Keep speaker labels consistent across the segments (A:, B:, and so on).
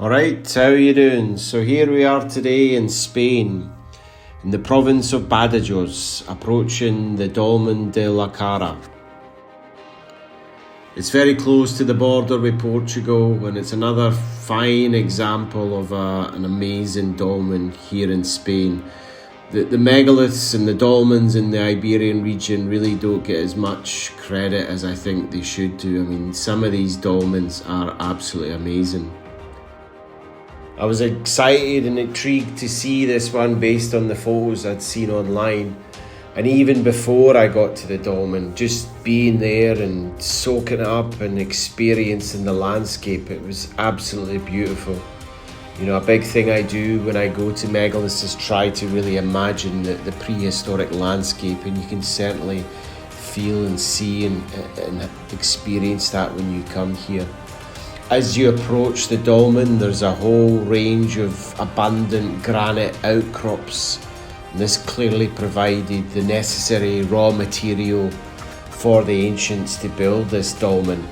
A: Alright, how are you doing? So here we are today in Spain, in the province of Badajoz, approaching the Dolmen de Lácara. It's very close to the border with Portugal, and it's another fine example of an amazing dolmen here in Spain. The megaliths and the dolmens in the Iberian region really don't get as much credit as I think they should do. I mean, some of these dolmens are absolutely amazing. I was excited and intrigued to see this one based on the photos I'd seen online. And even before I got to the dolmen, just being there and soaking it up and experiencing the landscape, it was absolutely beautiful. You know, a big thing I do when I go to megaliths is try to really imagine the prehistoric landscape, and you can certainly feel and see and experience that when you come here. As you approach the dolmen, there's a whole range of abundant granite outcrops. And this clearly provided the necessary raw material for the ancients to build this dolmen.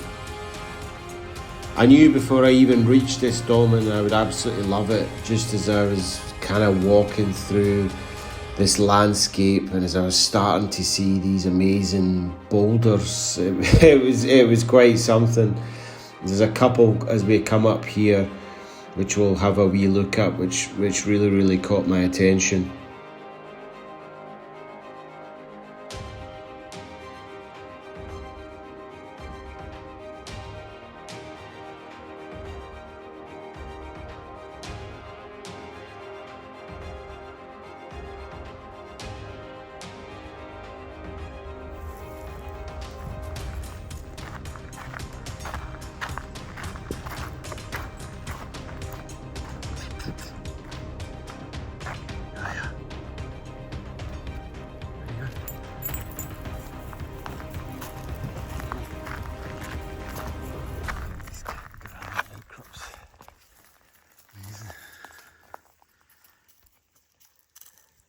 A: I knew before I even reached this dolmen I would absolutely love it, just as I was kind of walking through this landscape and as I was starting to see these amazing boulders. It was quite something. There's a couple as we come up here which we'll have a wee look at, which really caught my attention.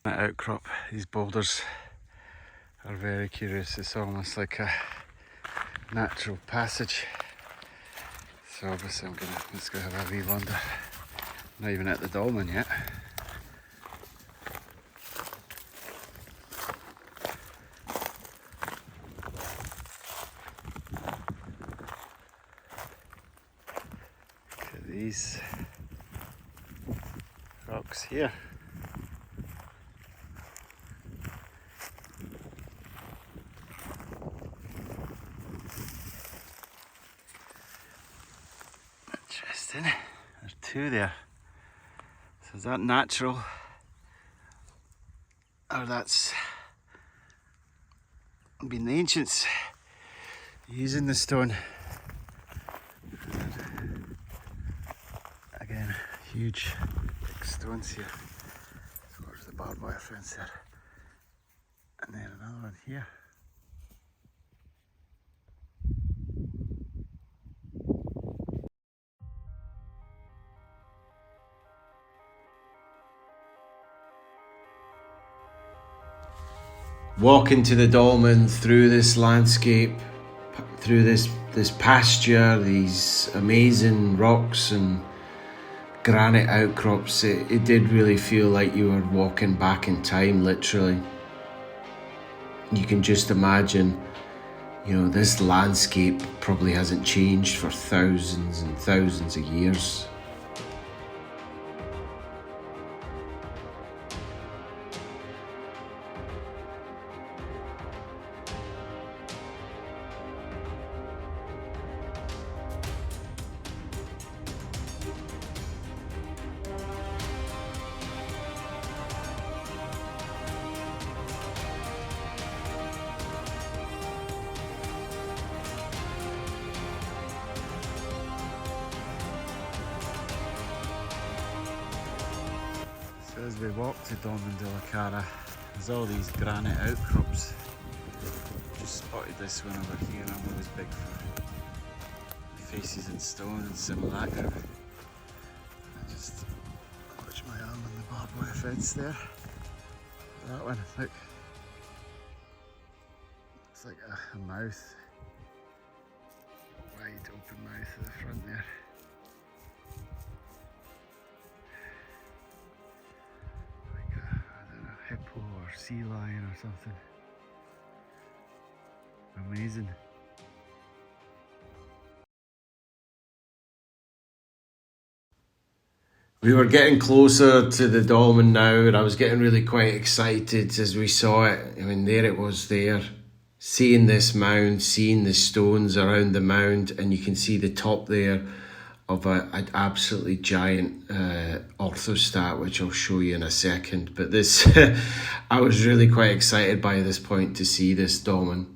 A: Outcrop, these boulders are very curious. It's almost like a natural passage. So obviously let's go have a wee wander. Not even at the dolmen yet. Look at these rocks here. Interesting. There's two there. So is that natural? Or that's been the ancients using the stone? And again, huge big stones here. So there's the barbed wire fence there. And then another one here. Walking to the dolmen through this landscape, through this pasture, these amazing rocks and granite outcrops, it did really feel like you were walking back in time, literally. You can just imagine, you know, this landscape probably hasn't changed for thousands and thousands of years. As we walk to Dolmen de Lácara, there's all these granite outcrops. Just spotted this one over here. I'm always big for faces in stone and simulacra. I just clutch my arm on the barbed wire fence there. That one, look. It's like a mouth. Wide open mouth at the front there.
B: sea lion or something. Amazing.
A: We were getting closer to the dolmen now, and I was getting really quite excited as we saw it. I mean, there it was there. Seeing this mound, seeing the stones around the mound, and you can see the top there of an absolutely giant orthostat, which I'll show you in a second. But this, I was really quite excited by this point to see this dolmen.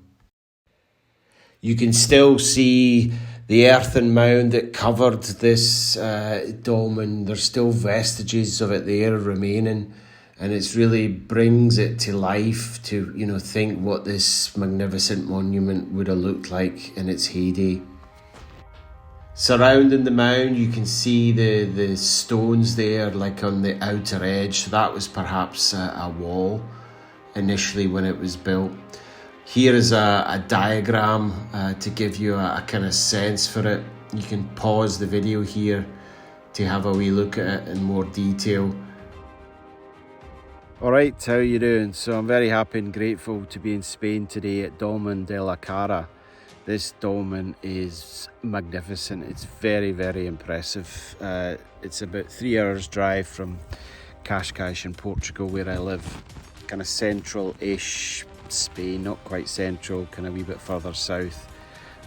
A: You can still see the earthen mound that covered this dolmen. There's still vestiges of it there remaining, and it really brings it to life to, you know, think what this magnificent monument would have looked like in its heyday. Surrounding the mound, you can see the stones there, like on the outer edge. That was perhaps a wall initially when it was built. Here is a diagram to give you a kind of sense for it. You can pause the video here to have a wee look at it in more detail.
B: Alright, how are you doing? So I'm very happy and grateful to be in Spain today at Dolmen de Lácara. This dolmen is magnificent. It's very, very impressive. It's about 3 hours drive from Cascais in Portugal, where I live. Kind of central-ish Spain, not quite central, kind of a wee bit further south,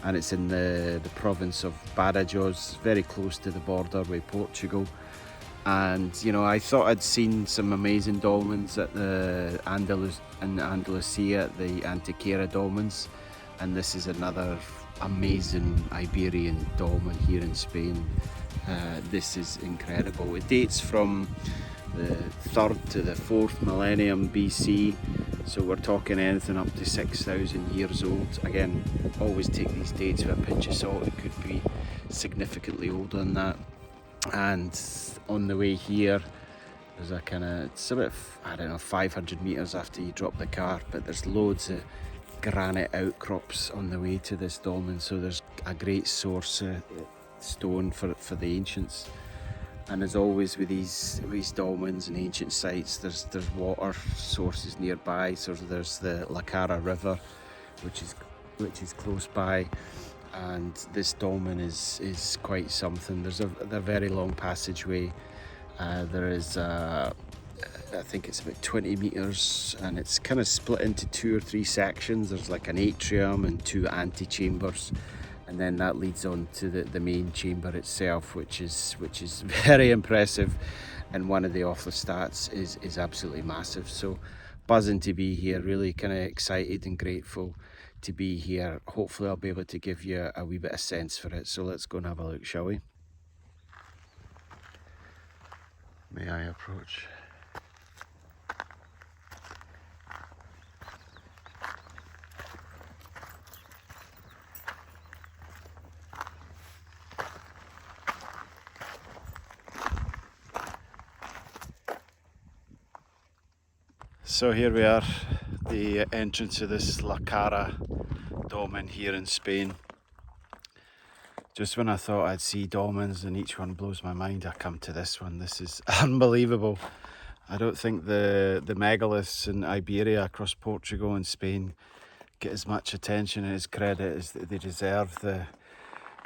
B: and it's in the province of Badajoz, very close to the border with Portugal. And you know, I thought I'd seen some amazing dolmens at the Andalusia, the Antequera dolmens, and this is another amazing Iberian dolmen here in Spain. This is incredible. It dates from the 3rd to the 4th millennium BC, so we're talking anything up to 6,000 years old. Again, always take these dates with a pinch of salt. It could be significantly older than that. And on the way here, there's a kind of, it's about, I don't know, 500 meters after you drop the car, but there's loads of granite outcrops on the way to this dolmen, so there's a great source of stone for the ancients. And as always with these dolmens and ancient sites, there's water sources nearby. So there's the Lácara River, which is close by, and this dolmen is quite something. There's a very long passageway. There is I think it's about 20 meters, and it's kind of split into 2 or 3 sections. There's like an atrium and 2 antechambers. And then that leads on to the main chamber itself, which is very impressive, and one of the orthostats is absolutely massive. So buzzing to be here, really kind of excited and grateful to be here. Hopefully I'll be able to give you a wee bit of sense for it. So let's go and have a look, shall we? May I approach? So here we are, the entrance to this Lácara dolmen here in Spain. Just when I thought I'd see dolmens and each one blows my mind, I come to this one. This is unbelievable. I don't think the megaliths in Iberia across Portugal and Spain get as much attention and as credit as they deserve. The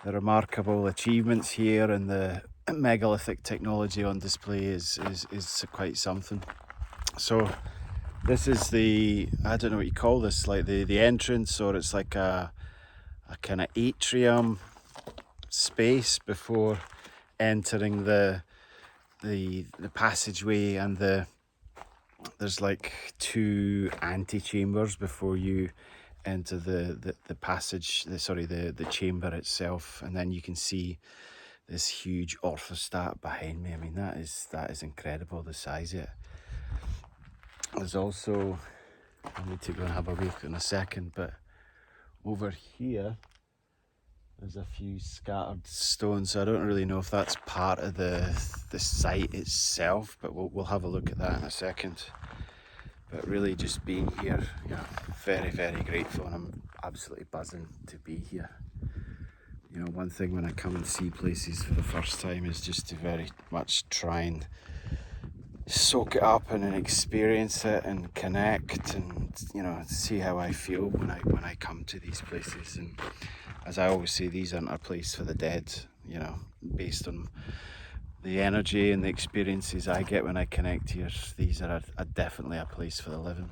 B: remarkable achievements here and the megalithic technology on display is quite something. So this is the, I don't know what you call this, like the entrance, or it's like a kind of atrium space before entering the passageway, and there's like 2 antechambers before you enter the chamber itself. And then you can see this huge orthostat behind me. I mean, that is incredible, the size of it. There's also, I need to go and have a look in a second, but over here there's a few scattered stones. So I don't really know if that's part of the site itself, but we'll have a look at that in a second. But really, just being here, you know, very, very grateful, and I'm absolutely buzzing to be here. You know, one thing when I come and see places for the first time is just to very much try and soak it up and experience it and connect, and see how I feel when I come to these places. And as I always say, these aren't a place for the dead, based on the energy and the experiences I get when I connect here. These are definitely a place for the living.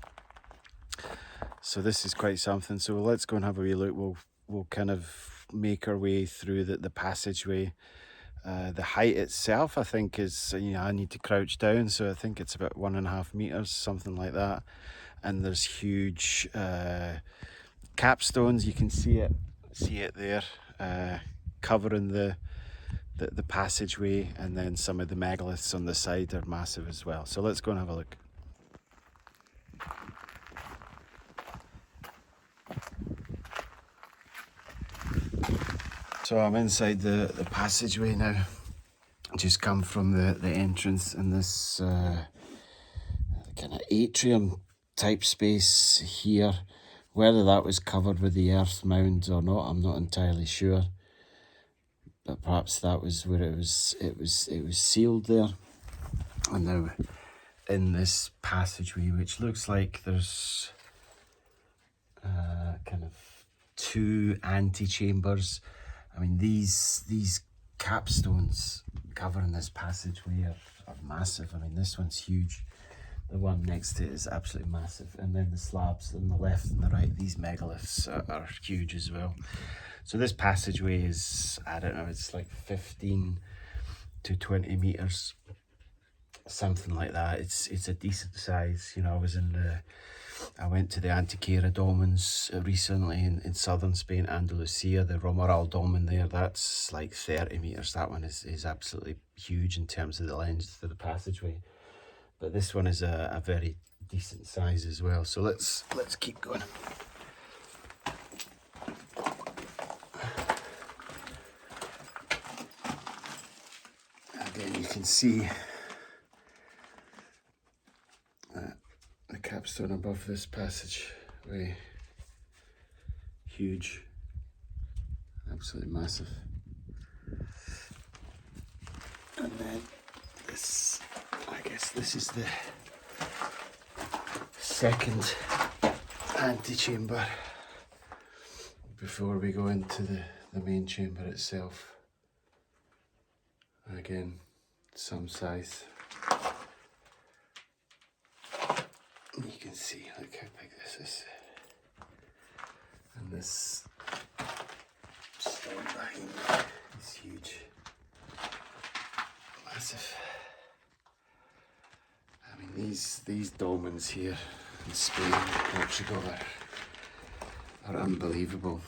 B: So this is quite something. So let's go and have a wee look. We'll kind of make our way through the passageway. The height itself, I think, is, I need to crouch down, so I think it's about 1.5 meters, something like that. And there's huge capstones. You can see it there, covering the passageway, and then some of the megaliths on the side are massive as well. So let's go and have a look. So I'm inside the passageway now. Just come from the entrance in this kind of atrium type space here. Whether that was covered with the earth mounds or not, I'm not entirely sure. But perhaps that was where it was sealed there. And now in this passageway, which looks like there's kind of 2 antechambers. I mean, these capstones covering this passageway are massive. I mean, this one's huge. The one next to it is absolutely massive. And then the slabs on the left and the right, these megaliths are huge as well. So this passageway is, I don't know, it's like 15 to 20 meters, something like that. It's a decent size. I went to the Antequera dolmens recently in southern Spain, Andalusia, the Romeral dolmen there. That's like 30 meters. That one is absolutely huge in terms of the length of the passageway. But this one is a very decent size as well. So let's keep going. Again, you can see the capstone above this passageway. Huge, absolutely massive. And then this, I guess this is the second antechamber before we go into the main chamber itself. Again, some size. You can see, look how big this is. And this stone behind me is huge. Massive. I mean, these dolmens here in Spain, Portugal are unbelievable.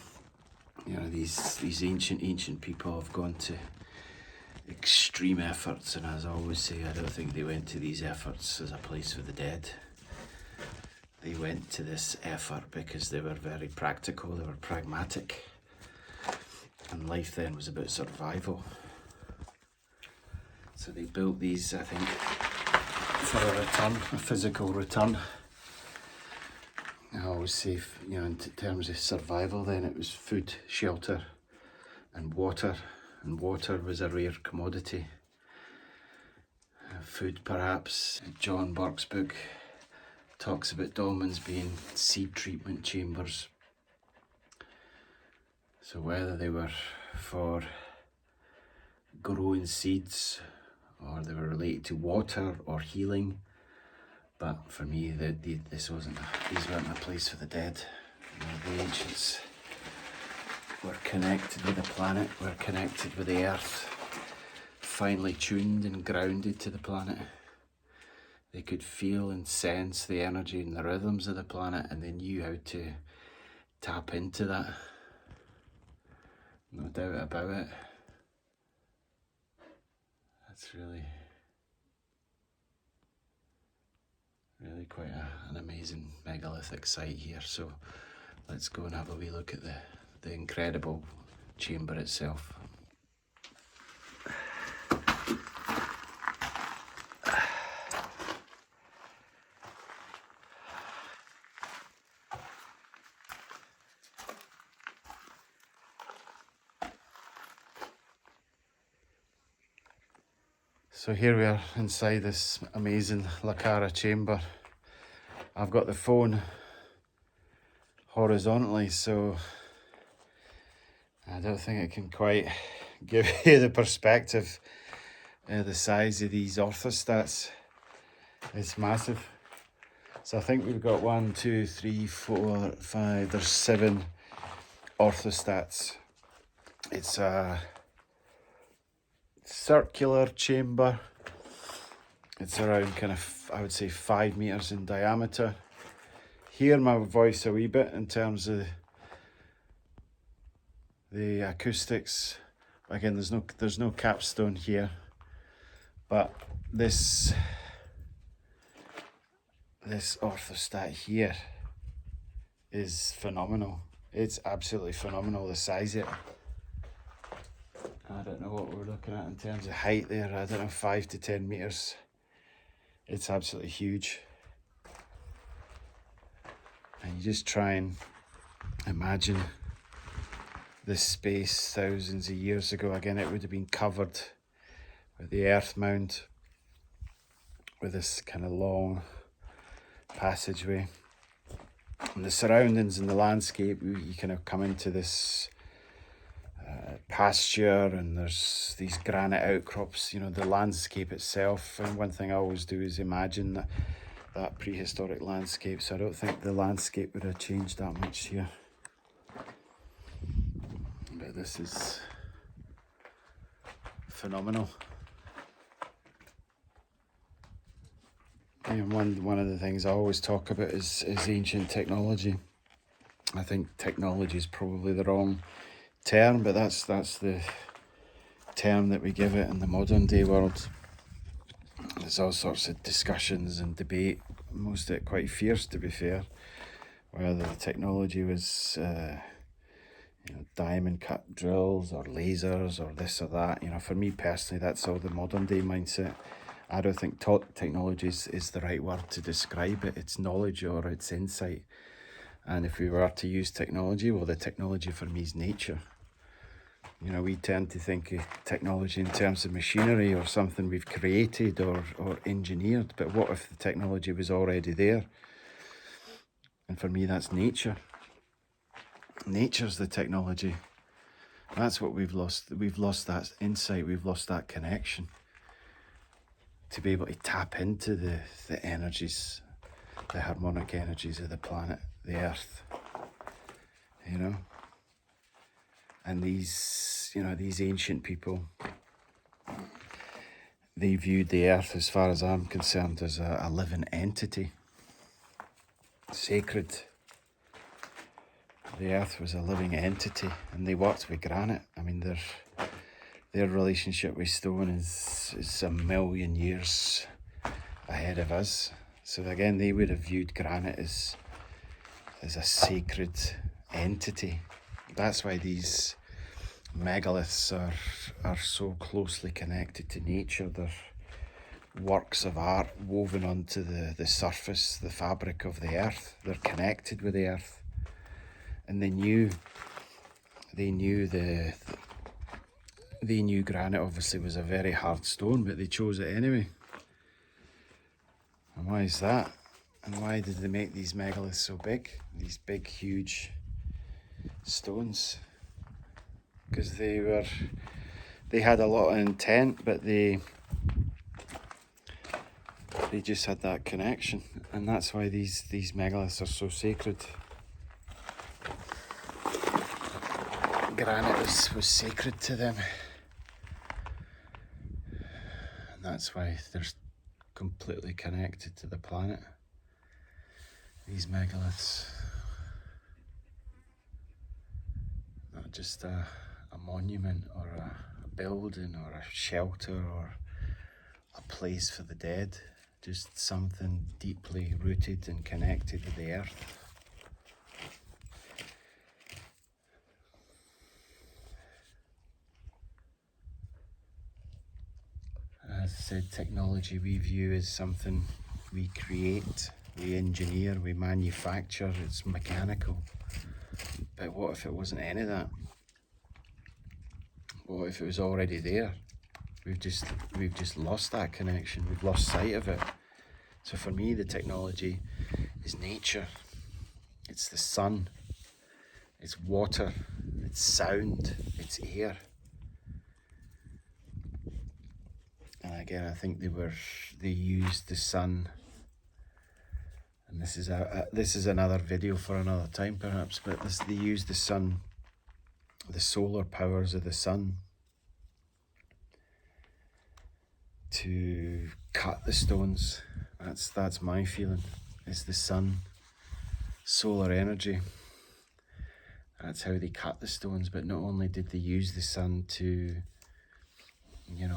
B: These ancient people have gone to extreme efforts, and as I always say, I don't think they went to these efforts as a place for the dead. They went to this effort because they were very practical, they were pragmatic, and life then was about survival. So they built these, I think, for a return, a physical return. I always say, in terms of survival then, it was food, shelter, and water. And water was a rare commodity. Food, perhaps. John Burke's book talks about dolmens being seed treatment chambers. So whether they were for growing seeds, or they were related to water or healing, but for me, these weren't a place for the dead. The ancients were connected with the planet, were connected with the earth, finely tuned and grounded to the planet. They could feel and sense the energy and the rhythms of the planet, and they knew how to tap into that. No doubt about it. That's really quite an amazing megalithic site here. So let's go and have a wee look at the incredible chamber itself. So here we are inside this amazing Lácara chamber. I've got the phone horizontally, so I don't think I can quite give you the perspective. The size of these orthostats is massive. So I think we've got 1, 2, 3, 4, 5, there's 7 orthostats. It's a circular chamber. It's around kind of, I would say, 5 meters in diameter. Hear my voice a wee bit in terms of the acoustics. Again, there's no capstone here, but this orthostat here is phenomenal. It's absolutely phenomenal, the size of it. I don't know what we're looking at in terms of height there. I don't know, 5 to 10 meters. It's absolutely huge. And you just try and imagine this space thousands of years ago. Again, it would have been covered with the earth mound, with this kind of long passageway. And the surroundings and the landscape, you kind of come into this pasture, and there's these granite outcrops, you know, the landscape itself. And one thing I always do is imagine that prehistoric landscape, so I don't think the landscape would have changed that much here. But this is phenomenal. And one of the things I always talk about is ancient technology. I think technology is probably the wrong term, but that's the term that we give it in the modern day world. There's all sorts of discussions and debate, most of it quite fierce to be fair, whether the technology was diamond cut drills or lasers or this or that. You know, for me personally, that's all the modern day mindset. I don't think technology is the right word to describe it. It's knowledge or it's insight. And if we were to use technology, well, the technology for me is nature. You know, we tend to think of technology in terms of machinery or something we've created or engineered. But what if the technology was already there? And for me, that's nature. Nature's the technology. That's what we've lost. We've lost that insight. We've lost that connection to be able to tap into the energies, the harmonic energies of the planet, the earth, you know. And these ancient people, they viewed the earth, as far as I'm concerned, as a living entity, sacred. The earth was a living entity, and they worked with granite. I mean, their relationship with stone is a million years ahead of us. So again, they would have viewed granite as a sacred entity. That's why these megaliths are so closely connected to nature. They're works of art woven onto the surface, the fabric of the earth. They're connected with the earth. And they knew granite obviously was a very hard stone, but they chose it anyway. And why is that? And why did they make these megaliths so big? These big, huge stones? Because they had a lot of intent, but they just had that connection, and that's why these megaliths are so sacred. Granite was sacred to them, and that's why they're completely connected to the planet. These megaliths, not just a monument or a building or a shelter or a place for the dead, just something deeply rooted and connected with the earth. As I said, technology we view as something we create, we engineer, we manufacture, it's mechanical. But what if it wasn't any of that? What if it was already there? we've just lost that connection. We've lost sight of it. So for me, the technology is nature. It's the sun. It's water. It's sound. It's air. And again, I think they used the sun. And this is another video for another time, perhaps. But they used the sun, the solar powers of the sun, to cut the stones. That's my feeling. Is the sun, solar energy. That's how they cut the stones. But not only did they use the sun to,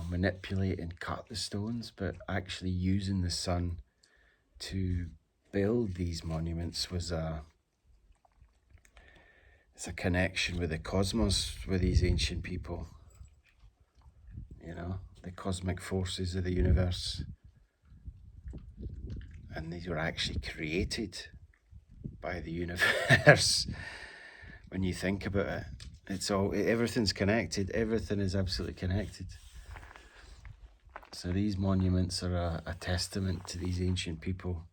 B: manipulate and cut the stones, but actually using the sun to build these monuments it's a connection with the cosmos, with these ancient people. The cosmic forces of the universe. And these were actually created by the universe. When you think about it, everything's connected. Everything is absolutely connected. So these monuments are a testament to these ancient people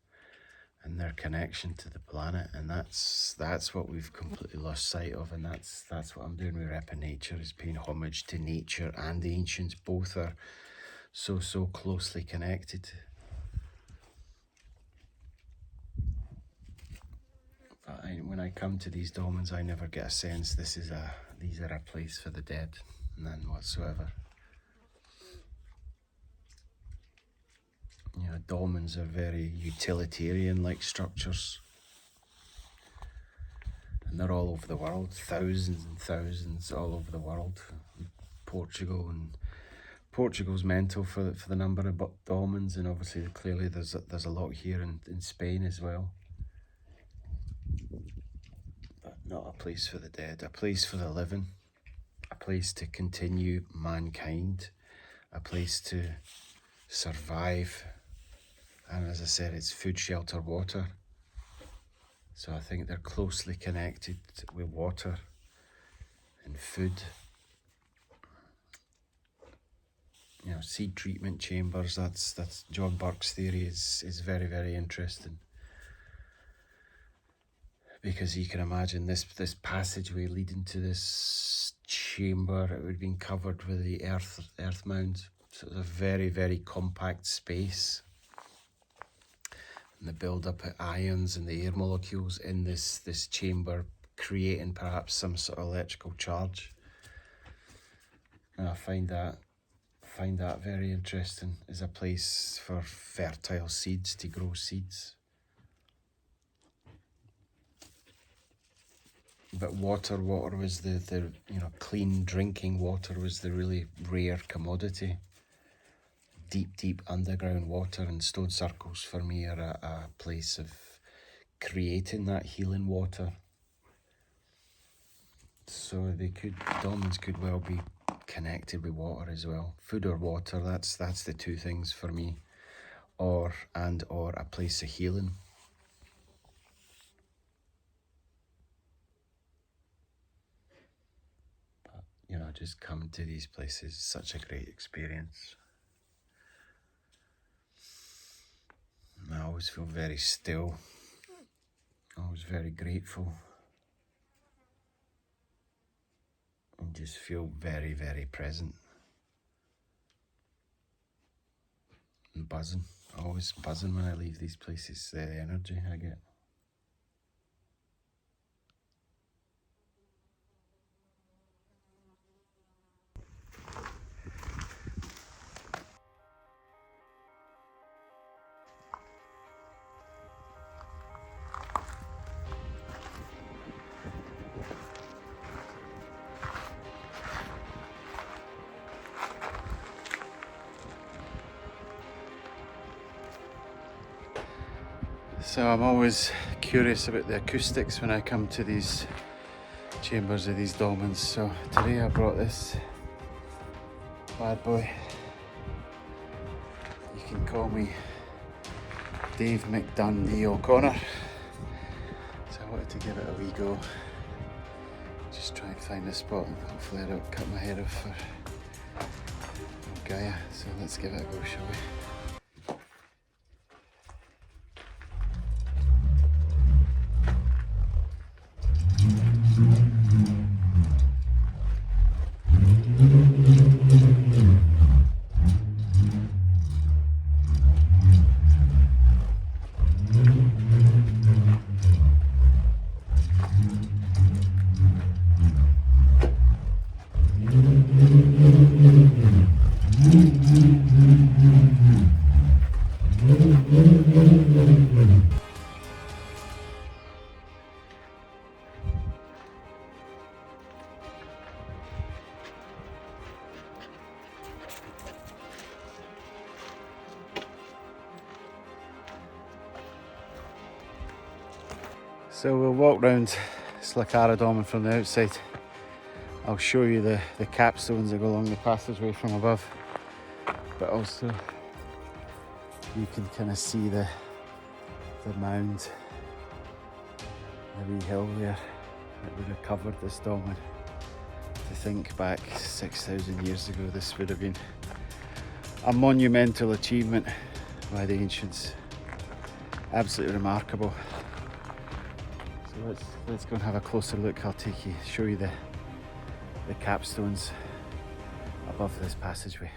B: and their connection to the planet, and that's what we've completely lost sight of, and that's what I'm doing with Rep in Nature, is paying homage to nature and the ancients. Both are so closely connected. But when I come to these dolmens, I never get a sense these are a place for the dead, none whatsoever. Dolmens are very utilitarian-like structures, and they're all over the world, thousands and thousands all over the world. Portugal's mental for the number of dolmens, and obviously clearly there's a lot here in Spain as well. But not a place for the dead, a place for the living, a place to continue mankind, a place to survive. And as I said, it's food, shelter, water. So I think they're closely connected with water and food. Seed treatment chambers, that's John Burke's theory is very, very interesting. Because you can imagine this passageway leading to this chamber, it would have been covered with the earth mound. So it was a very, very compact space. And the build-up of ions and the air molecules in this chamber, creating perhaps some sort of electrical charge. And I find that very interesting, as a place for fertile seeds to grow seeds. But water was the clean drinking water was the really rare commodity. Deep underground water, and stone circles for me are a place of creating that healing water. So dolmens could well be connected with water as well. Food or water, that's the two things for me. Or a place of healing. But just coming to these places is such a great experience. I always feel very still, always very grateful, and just feel very, very present and buzzing, always buzzing when I leave these places, the energy I get. So I'm always curious about the acoustics when I come to these chambers of these dolmens. So today I brought this bad boy. You can call me Dave McDundee O'Connor. So I wanted to give it a wee go. Just try and find a spot, and hopefully I don't cut my head off or Gaia, so let's give it a go, shall we? So we'll walk round Lácara Dolmen from the outside. I'll show you the capstones that go along the passageway from above, but also you can kind of see the mound, the wee hill there that would have covered this dolmen. To think back 6,000 years ago, this would have been a monumental achievement by the ancients. Absolutely remarkable. So let's go and have a closer look. I'll show you the capstones above this passageway.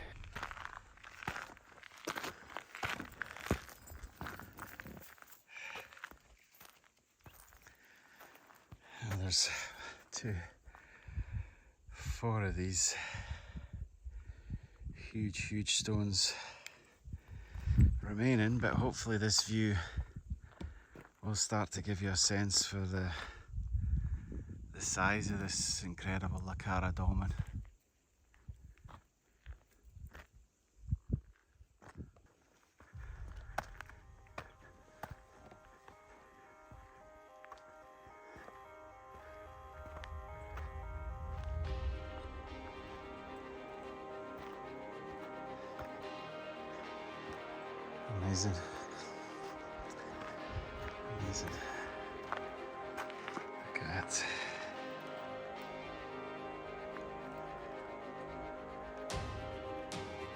B: And there's 4 of these huge stones remaining, but hopefully this view will start to give you a sense for the size of this incredible Lácara dolmen. Amazing. Amazing. Look at that.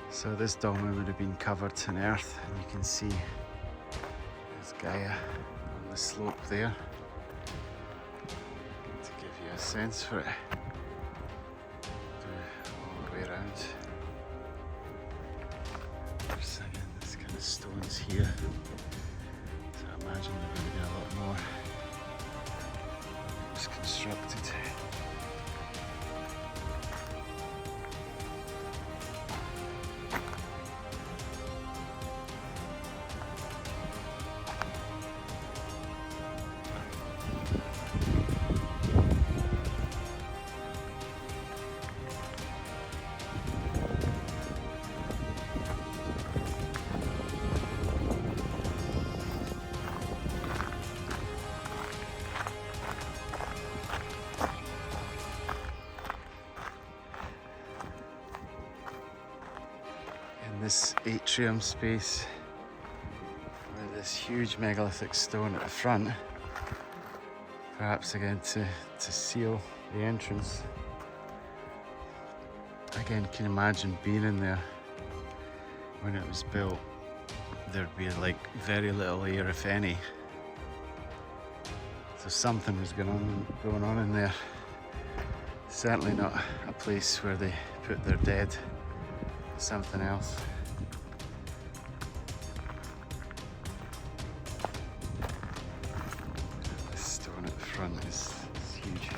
B: So this dolmen would have been covered in earth, and you can see there's Gaia on the slope there. To give you a sense for it, do all the way around. There's again this kind of stones here, so I imagine there's going to be a lot more that was constructed. This atrium space with this huge megalithic stone at the front, perhaps again to seal the entrance. Again, can you imagine being in there when it was built? There'd be like very little air, if any, so something was going on in there. Certainly not a place where they put their dead. Something else. This stone at the front is huge.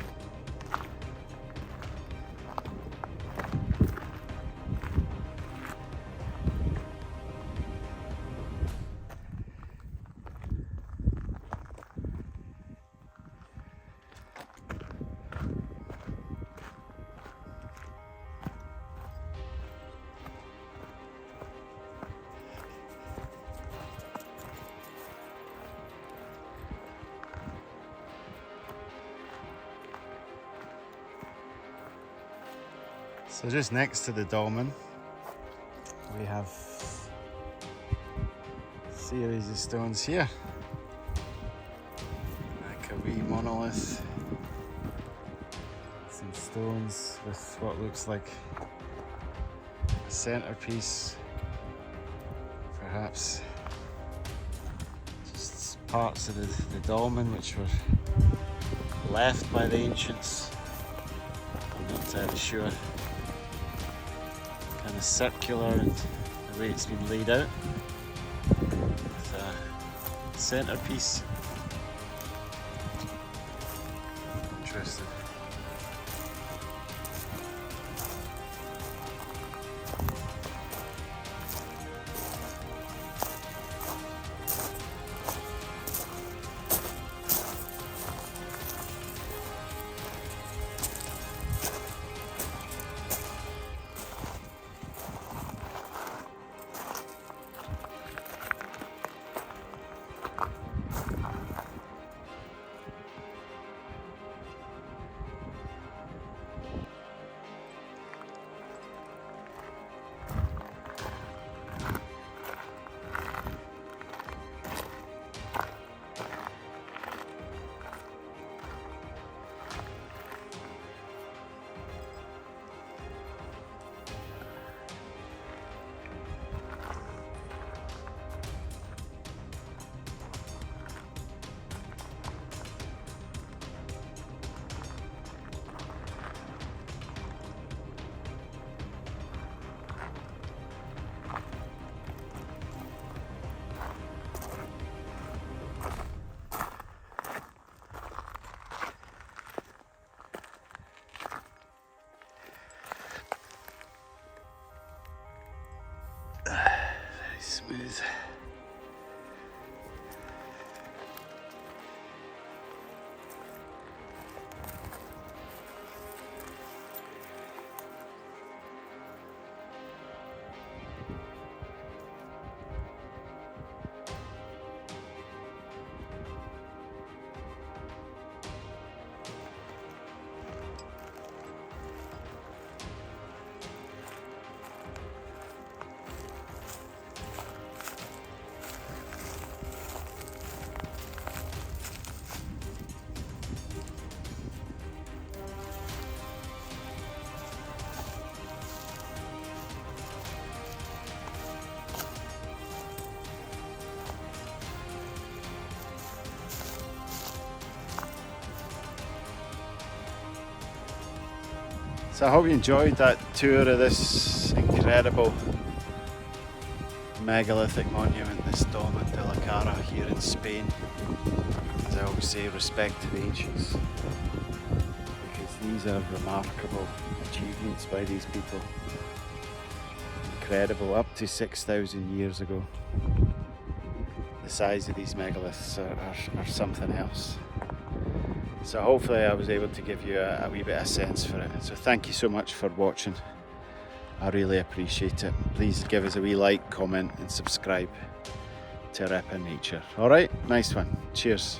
B: So just next to the dolmen, we have a series of stones here, like a wee monolith, some stones with what looks like a centerpiece, perhaps just parts of the dolmen which were left by the ancients. I'm not entirely sure. Kind of circular and the way it's been laid out with a centerpiece. Interesting. Very smooth. So I hope you enjoyed that tour of this incredible megalithic monument, this Dolmen de Lácara here in Spain. As I always say, respect to the ancients, because these are remarkable achievements by these people. Incredible, up to 6,000 years ago. The size of these megaliths are something else. So hopefully I was able to give you a wee bit of sense for it. So thank you so much for watching. I really appreciate it. Please give us a wee like, comment and subscribe to Rep in Nature. Alright, nice one. Cheers.